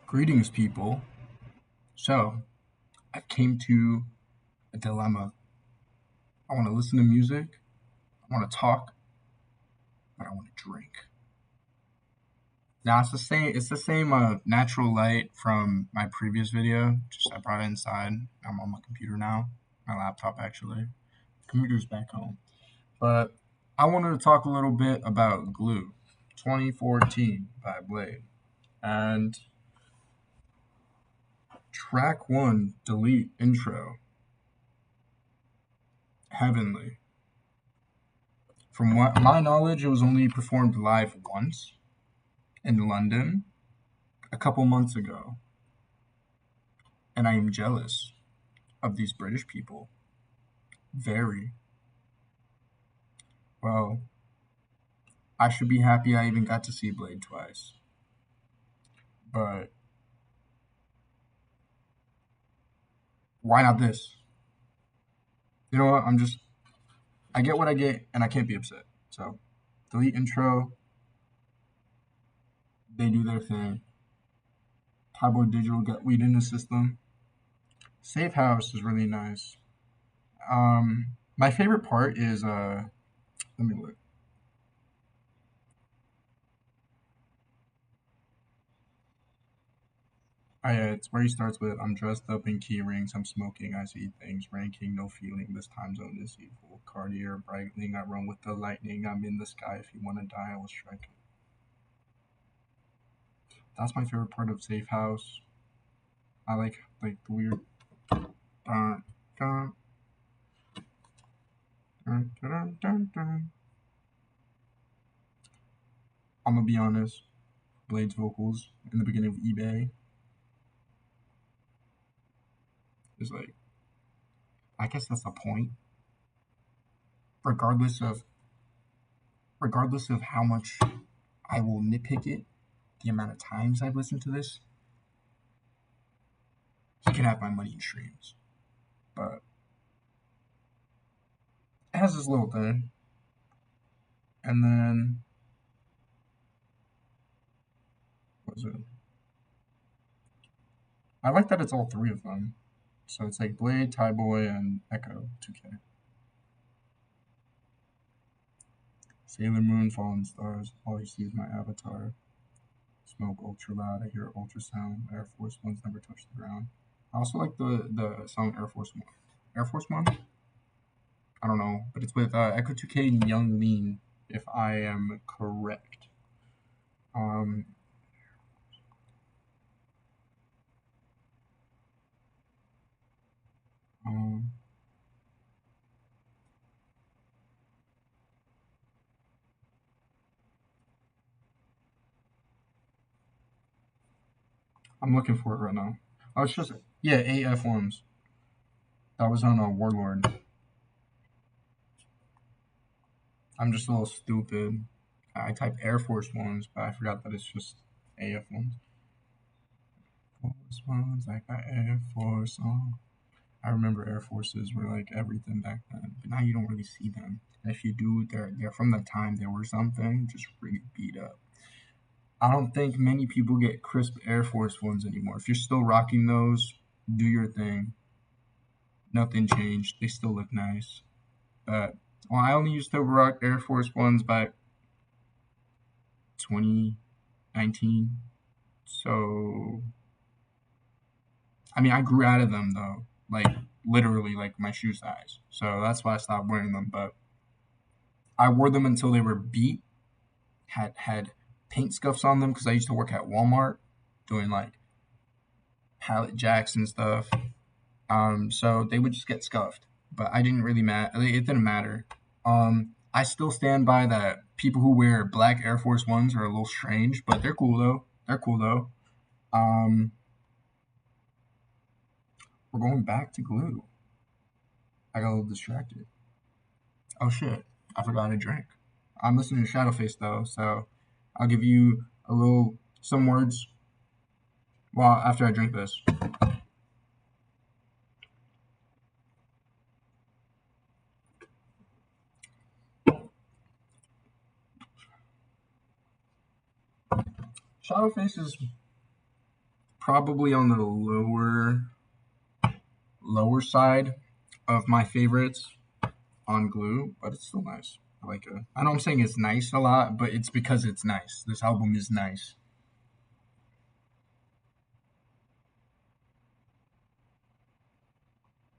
Greetings, people. So, I came to a dilemma. I want to listen to music, I want to talk, but I want to drink. Now, it's the same natural light from my previous video. Just I brought it inside. I'm on my computer now, my laptop actually. The computer's back home. But I wanted to talk a little bit about Gluee 2014 by Bladee. And track one, delete intro, heavenly. From what my knowledge, it was only performed live once in London a couple months ago, and I am jealous of these British people. Very. Well, I should be happy I even got to see Blade twice. But why not this? You know what? I get what I get, and I can't be upset. So, delete intro. They do their thing. Tybo Digital got weed in the system. Safe House is really nice. My favorite part is let me look. Oh yeah, it's where he starts with I'm dressed up in key rings, I'm smoking, I see things, ranking, no feeling, this time zone is evil. Cartier, brightening, I run with the lightning, I'm in the sky, if you wanna die, I will strike. That's my favorite part of Safe House. I like the weird dun, dun, dun, dun, dun, dun. I'm gonna be honest, Blade's vocals in the beginning of eBay is like, I guess that's the point. Regardless of regardless of how much I will nitpick it, the amount of times I've listened to this, he can have my money in streams. But it has this little thing. And then what was it? I like that it's all three of them. So it's like Blade, Tie Boy, and Echo 2K. Sailor Moon, Fallen Stars, all you see is my avatar. Smoke ultra loud, I hear ultrasound. Air Force Ones never touch the ground. I also like the song Air Force One. Air Force One? I don't know, but it's with Echo 2K and Young Lean, if I am correct. Um, um, I'm looking for it right now. Oh, it's just yeah, AF1s. That was on a Warlord. I'm just a little stupid. I typed Air Force Ones, but I forgot that it's just AF ones. Force Ones, like that Air Force on. I remember Air Forces were like everything back then, but now you don't really see them. And if you do, they're from the time they were something, just really beat up. I don't think many people get crisp Air Force Ones anymore. If you're still rocking those, do your thing. Nothing changed. They still look nice. But well, I only used to rock Air Force Ones by 2019. So I mean, I grew out of them though, like literally like my shoe size. So that's why I stopped wearing them. But I wore them until they were beat, had paint scuffs on them because I used to work at Walmart doing like pallet jacks and stuff. So they would just get scuffed, but I didn't really matter. It didn't matter. I still stand by that. People who wear black Air Force Ones are a little strange, but they're cool though. They're cool though. Um, we're going back to Glue. I got a little distracted. Oh shit! I forgot to drink. I'm listening to Shadowface though, so I'll give you a little some words. Well, after I drink this. Shadowface is probably on the lower side of my favorites on Glue, but it's still nice. I like it. I know I'm saying it's nice a lot, but it's because it's nice. This album is nice.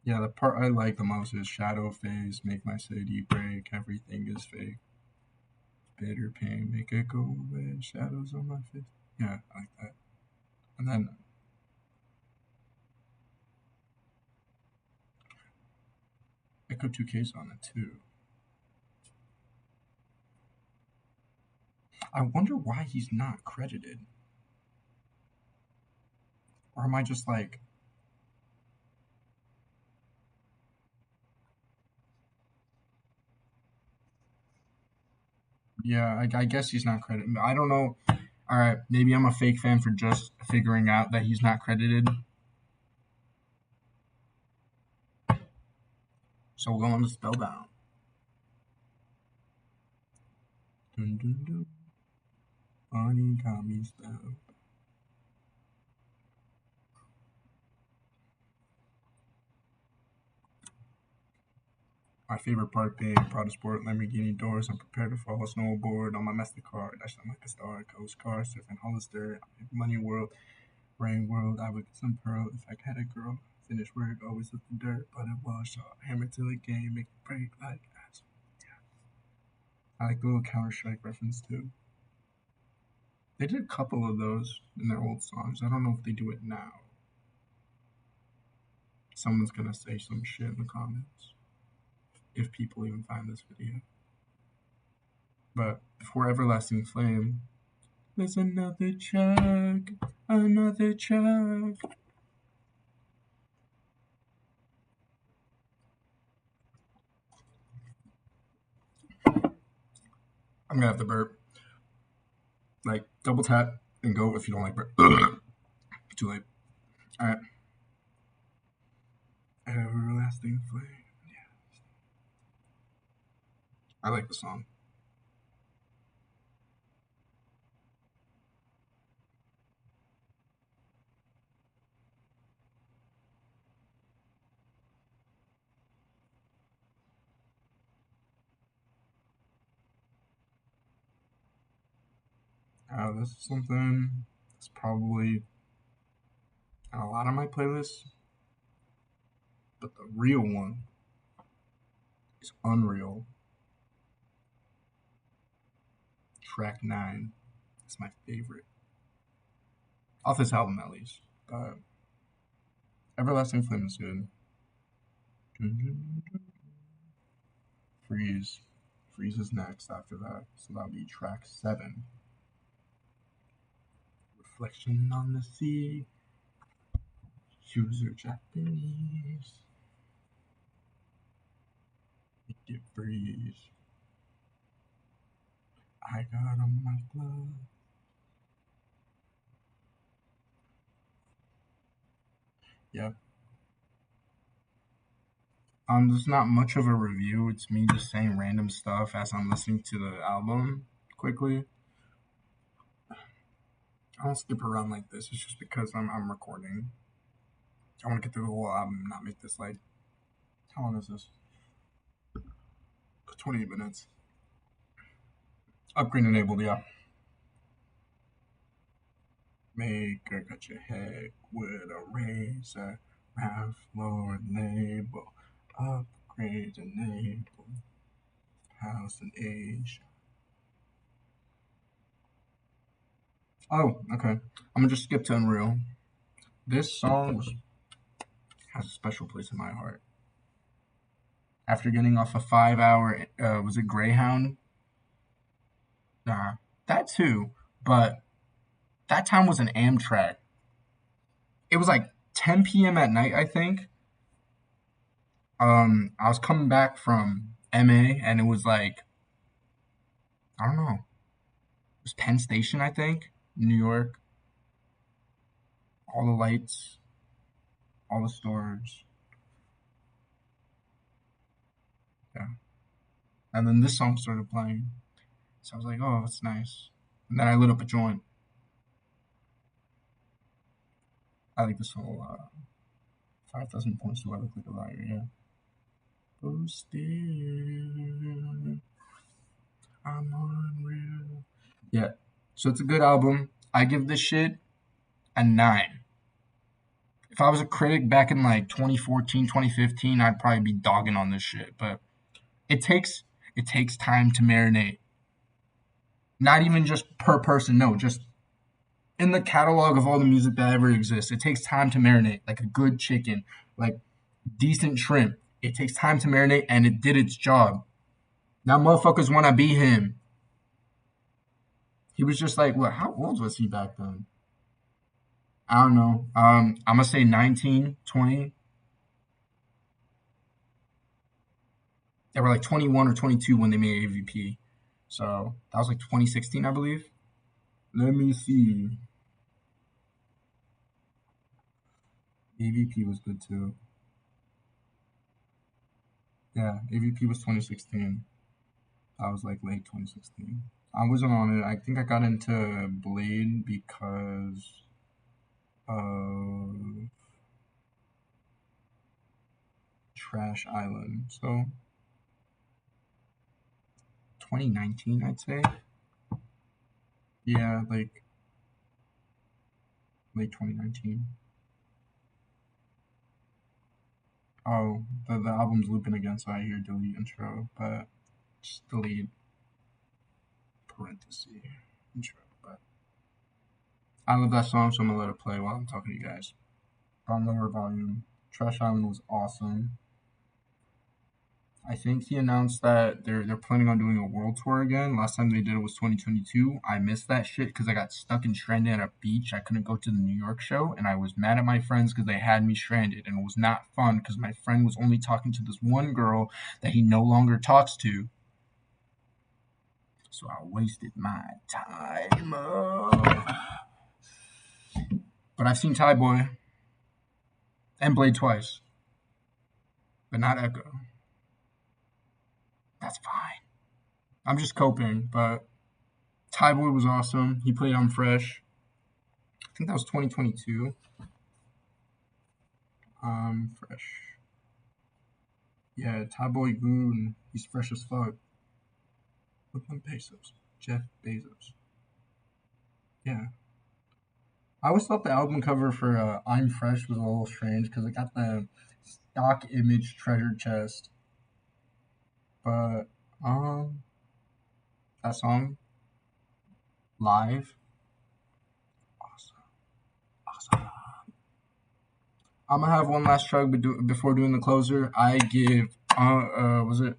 Yeah, the part I like the most is Shadow Phase, Make My City Break, Everything is Fake, Bitter Pain, Make It Go Away, Shadows on My Face. Yeah, I like that. And then Echo 2K's on it too. I wonder why he's not credited. Or am I just like, yeah, I guess he's not credited. I don't know. All right, maybe I'm a fake fan for just figuring out that he's not credited. So we'll go on to Spellbound. Dun, dun, dun. Bonnie got me spelled. My favorite part being proud of sport, Lamborghini doors. I'm prepared to fall a snowboard on my MasterCard. I shine like a star, coast car, surfing Hollister, money world, rain world. I would get some pearl if I had a girl. Finish work, always with the dirt, but it was shot. Hammer to the game, make it break like that. I like the little Counter Strike reference too. They did a couple of those in their old songs. I don't know if they do it now. Someone's gonna say some shit in the comments if people even find this video. But for Everlasting Flame, there's another chug, another chug. I'm gonna have to burp. Like double tap and go if you don't like burp. Too late. All right. Everlasting Flame. I like the song. This is something that's probably on a lot of my playlists, but the real one is Unreal. Track 9. It's my favorite. Off this album, at least. Everlasting Flame is good. Freeze. Freeze is next after that. So that'll be track 7. Reflection on the Sea. Shoes are Japanese. Make it freeze. I got on my glove. Yep. There's not much of a review. It's me just saying random stuff as I'm listening to the album quickly. I don't skip around like this. It's just because I'm recording. I want to get through the whole album and not make this like, how long is this? 28 minutes. Upgrade enabled, yeah. Make her cut your head with a razor. Round floor label. Upgrade enabled. House and age. Oh, okay. I'm gonna just skip to Unreal. This song has a special place in my heart. After getting off a 5 hour, was it Greyhound? Nah, that too. But that time was an Amtrak. It was like 10 p.m. at night, I think. I was coming back from MA, and it was like, I don't know. It was Penn Station, I think, New York. All the lights, all the stores. Yeah. And then this song started playing. So I was like, oh, that's nice. And then I lit up a joint. I like this song a lot. 5,000 points do I look like a liar? Yeah. But still, I'm unreal. Yeah. So it's a good album. I give this shit a 9. If I was a critic back in like 2014, 2015, I'd probably be dogging on this shit. But it takes it takes time to marinate. Not even just per person, no, just in the catalog of all the music that ever exists. It takes time to marinate, like a good chicken, like decent shrimp. It takes time to marinate, and it did its job. Now motherfuckers want to be him. He was just like, what? How old was he back then? I don't know. I'm gonna say 19, 20. They were like 21 or 22 when they made AVP. So that was like 2016, I believe. Let me see. AVP was good too. Yeah, AVP was 2016. I was like late 2016. I wasn't on it. I think I got into Blade because of Trash Island. So 2019, I'd say. Yeah, like late 2019. Oh, the album's looping again, so I hear delete intro, but just delete parenthesis intro. But I love that song, so I'm gonna let it play while I'm talking to you guys. On lower volume. Trash Island was awesome. I think he announced that they're planning on doing a world tour again. Last time they did it was 2022. I missed that shit because I got stuck and stranded at a beach. I couldn't go to the New York show, and I was mad at my friends because they had me stranded, and it was not fun because my friend was only talking to this one girl that he no longer talks to. So I wasted my time. But I've seen Thai Boy and Blade twice, but not Echo. That's fine. I'm just coping, but Thai Boy was awesome. He played on Fresh. I think that was 2022. Fresh. Yeah, Thai Boy Goon. He's fresh as fuck. Brooklyn Pesos. Jeff Bezos. Yeah. I always thought the album cover for I'm Fresh was a little strange because it got the stock image treasure chest. But, that song, live, awesome. Awesome. I'm gonna have one last track before doing the closer. I give was it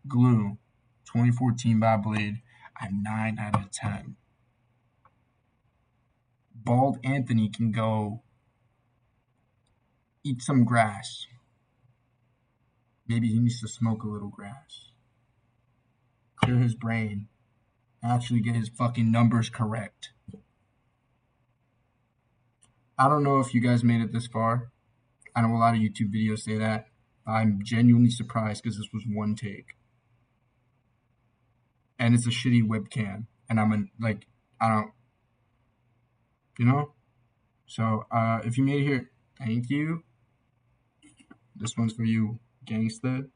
Glue, 2014 by Blade, a 9 out of 10. Bald Anthony can go eat some grass. Maybe he needs to smoke a little grass. Clear his brain. Actually get his fucking numbers correct. I don't know if you guys made it this far. I know a lot of YouTube videos say that. I'm genuinely surprised because this was one take. And it's a shitty webcam. And like, I don't, you know? So, if you made it here, thank you. This one's for you, gangsta.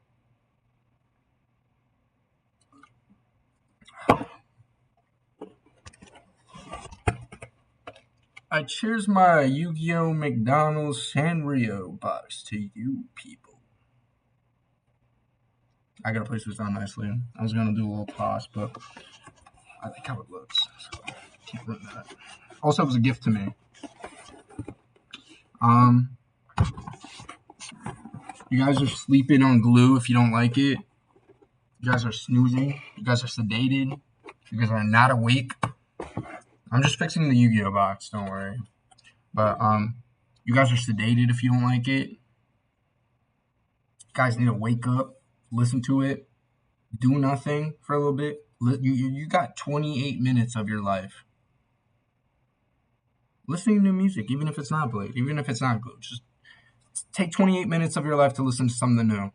I cheers my Yu-Gi-Oh! McDonald's Sanrio box to you people. I gotta place this down nicely. I was gonna do a little toss, but I like how it looks. So keep doing that. Also, it was a gift to me. You guys are sleeping on glue if you don't like it. You guys are snoozing. You guys are sedated. You guys are not awake. I'm just fixing the Yu-Gi-Oh box. Don't worry. But you guys are sedated if you don't like it. You guys need to wake up, listen to it, do nothing for a little bit. You got 28 minutes of your life listening to music, even if it's not Blade, even if it's not Glue. Just take 28 minutes of your life to listen to something new.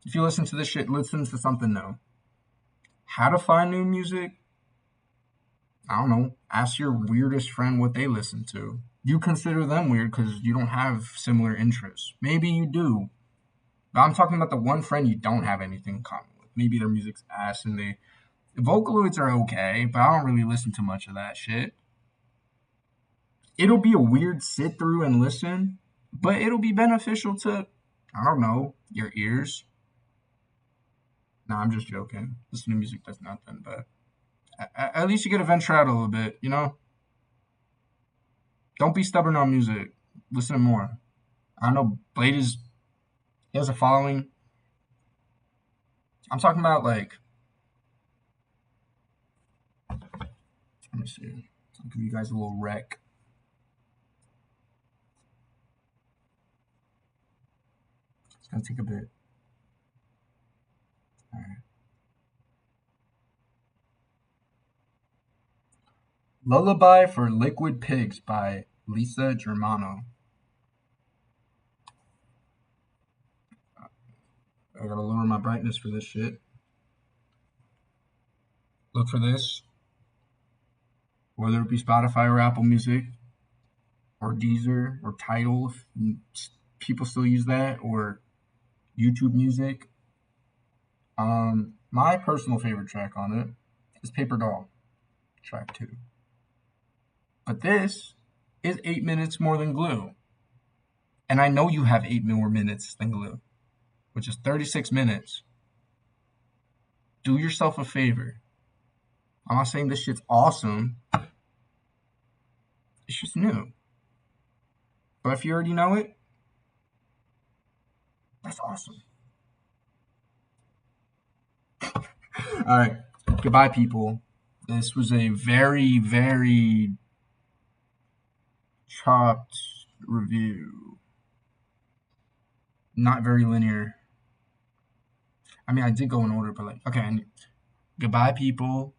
If you listen to this shit, listen to something new. How to find new music? I don't know. Ask your weirdest friend what they listen to. You consider them weird because you don't have similar interests. Maybe you do. But I'm talking about the one friend you don't have anything in common with. Maybe their music's ass and they Vocaloids are okay, but I don't really listen to much of that shit. It'll be a weird sit through and listen, but it'll be beneficial to, I don't know, your ears. Nah, I'm just joking. Listening to music does nothing, but at least you get to venture out a little bit, you know? Don't be stubborn on music. Listen to more. I know Blade he has a following. I'm talking about like, let me see. I'll give you guys a little rec. It's gonna take a bit. All right. Lullaby for Liquid Pigs by Lisa Germano. I gotta lower my brightness for this shit. Look for this, whether it be Spotify or Apple Music or Deezer or Tidal, if people still use that, or YouTube Music. My personal favorite track on it is Paper Doll, track 2. But this is 8 minutes more than Glue. And I know you have 8 more minutes than Glue, which is 36 minutes. Do yourself a favor. I'm not saying this shit's awesome. It's just new. But if you already know it, that's awesome. All right. Goodbye, people. This was a very, very chopped review. Not very linear. I mean, I did go in order, but like, okay. Goodbye, people.